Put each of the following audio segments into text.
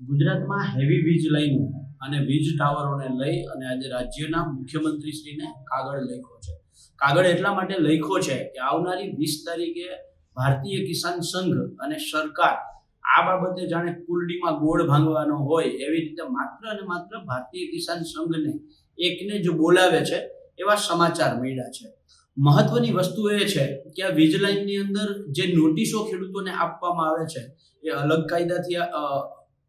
ગુજરાતમાં હેવી વીજ લાઈનો અને વીજ ટાવરોને લઈ અને આજે રાજ્યના મુખ્યમંત્રીશ્રીને કાગળ લખ્યો છે. કાગળ એટલા માટે લખ્યો છે કે આવનારી 20 તારીખે ભારતીય કિસાન સંઘ અને સરકાર આ બાબતે જાણે કુલડીમાં ગોળ ભાંગવાનો હોય એવી રીતે માત્ર અને માત્ર ભારતીય કિસાન સંઘને એકને જ બોલાવે છે એવા સમાચાર મળ્યા છે. મહત્વની વસ્તુ એ છે કે આ વીજ લાઈનની અંદર જે નોટિસો ખેડૂતોને આપવામાં આવે છે એ અલગ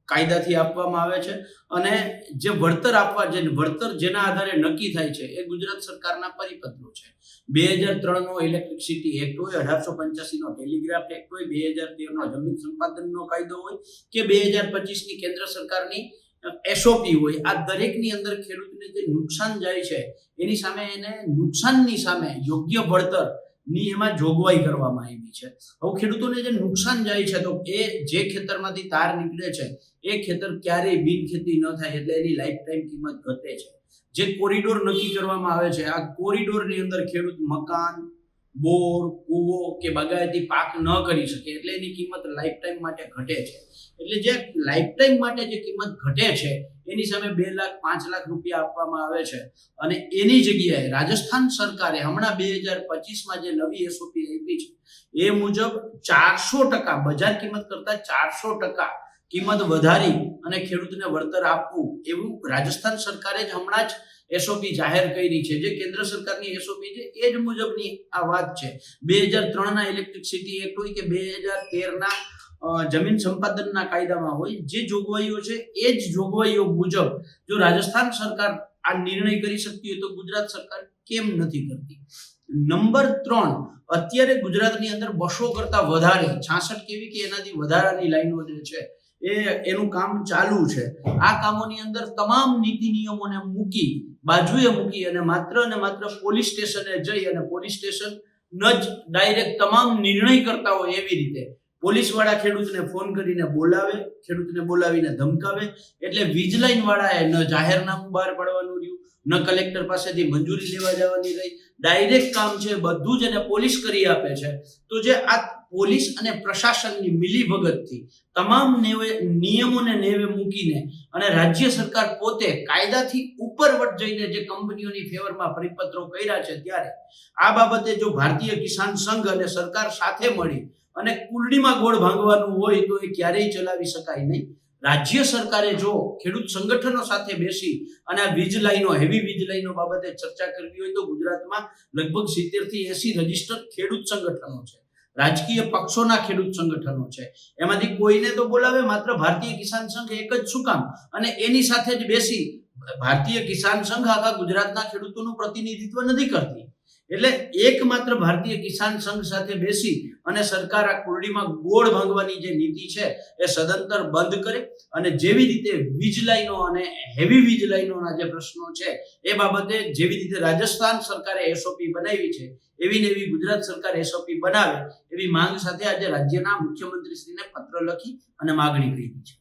કાયદાથી આપવામાં આવે છે અને જે વળતર જેના આધારે નક્કી થાય છે એ ગુજરાત સરકારના પરિપત્રો છે. 2003 નો ઇલેક્ટ્રિસિટી એક્ટ હોય, 1885 નો ટેલિગ્રાફ એક્ટ હોય, 2013 નો જમીન સંપાદનનો કાયદો હોય કે 2025 ની કેન્દ્ર સરકારની એસઓપી હોય, આ દરેકની અંદર ખેડૂતને જે નુકસાન જાય છે એની સામે એને નુકસાનની સામે યોગ્ય વળતર ની એમાં જોગવાઈ કરવામાં આવી છે. હવે ખેડૂતોને જે નુકસાન જાય છે તો એ જે ખેતરમાંથી તાર નીકળે છે એ ખેતર ક્યારેય બિનખેતી ન થાય એટલે એની લાઈફ ટાઈમ કિંમત ઘટે છે. જે કોરિડોર નક્કી કરવામાં આવે છે આ કોરિડોરની અંદર ખેડૂત મકાન, બોર, કૂવો કે બાગાયતી પાક ન કરી શકે એટલે એની કિંમત લાઈફ ટાઈમ માટે ઘટે છે. એટલે જે લાઈફ ટાઈમ માટે જે કિંમત ઘટે છે એની સામે 2 લાખ 5 લાખ રૂપિયા આપવામાં આવે છે અને એની જગ્યાએ રાજસ્થાન સરકારે હમણાં 2025માં જે નવી એસઓપી આપી છે એ મુજબ 400% બજાર કિંમત કરતા 400% કિંમત વધારી અને ખેડૂતને વળતર આપવું એવું રાજસ્થાન સરકારે જ હમણાં જ એસઓપી જાહેર કરી છે. જે કેન્દ્ર સરકારની એસઓપી છે એ જ મુજબની આ વાત છે. 2003 ના ઇલેક્ટ્રિસિટી એક્ટ હોય કે 2013 ના જમીન સંપાદનના કાયદામાં હોય, જે જોગવાઈઓ છે એ જ જોગવાઈઓ મુજબ જો રાજસ્થાન સરકાર આ નિર્ણય કરી શકતી હોય તો ગુજરાત સરકાર કેમ નથી કરતી? નંબર 3, અત્યારે ગુજરાતની અંદર 200 કરતા વધારે 66 કેવી કે એનાથી વધારાની લાઈનો જે છે એનું કામ ચાલુ છે. આ કામોની અંદર તમામ નીતિ નિયમોને બાજુએ મૂકી અને માત્ર પોલીસ સ્ટેશને જઈ અને પોલીસ સ્ટેશન જ ડાયરેક્ટ તમામ નિર્ણય કરતા હોય એવી રીતે પોલીસ વાળા ખેડૂતને ફોન કરીને બોલાવે, ખેડૂતને બોલાવીને ધમકાવે એટલે વીજ લાઈન વાળાએ ન જાહેરનામું બહાર પાડવાનું રહ્યું, ન કલેક્ટર પાસેથી મંજૂરી લેવા જવાની રહી, ડાયરેક્ટ કામ છે બધું જ એને પોલીસ કરી આપે છે. તો જે આ પોલીસ અને પ્રશાસનની મિલીભગતથી તમામ નિયમોને નેવે મૂકીને અને રાજ્ય સરકાર પોતે કાયદાથી ઉપરવટ જઈને જે કંપનીઓની ફેવરમાં પરિપત્રો કર્યા છે ત્યારે આ બાબતે જો ભારતીય કિસાન સંઘ અને સરકાર સાથે મળી અને કુલડીમાં ગોળ ભાંગવાનું હોય તો એ ક્યારેય ચલાવી શકાય નહીં. રાજ્ય સરકારે જો ખેડૂત સંગઠનો સાથે બેસી અને આ હેવી વીજ લાઈનો બાબતે ચર્ચા કરવી હોય તો ગુજરાતમાં લગભગ 70 થી 80 રજીસ્ટર્ડ ખેડૂત સંગઠનો છે, રાજકીય પક્ષોના ખેડૂત સંગઠનો છે. એમાંથી કોઈને તો બોલાવે, માત્ર ભારતીય કિસાન સંઘ એક જ શું કામ? અને એની સાથે જ બેસી ભારતીય કિસાન સંઘ આખા ગુજરાતના ખેડૂતોનું પ્રતિનિધિત્વ નથી કરતી. એટલે એકમાત્ર ભારતીય કિસાન સંઘ સાથે બેસી અને સરકાર આ કુલડીમાં ગોળ ભાંગવાની જે નીતિ છે એ સદંતર બંધ કરે અને જેવી રીતે વીજ લાઈનો અને હેવી વીજ લાઈનોના જે પ્રશ્નો છે એ બાબતે જેવી રીતે રાજસ્થાન સરકારે એસઓપી બનાવી છે એવી ને એવી ગુજરાત સરકાર એસઓપી બનાવે એવી માંગ સાથે આજે રાજ્યના મુખ્યમંત્રીશ્રીને પત્ર લખી અને માગણી કરી છે.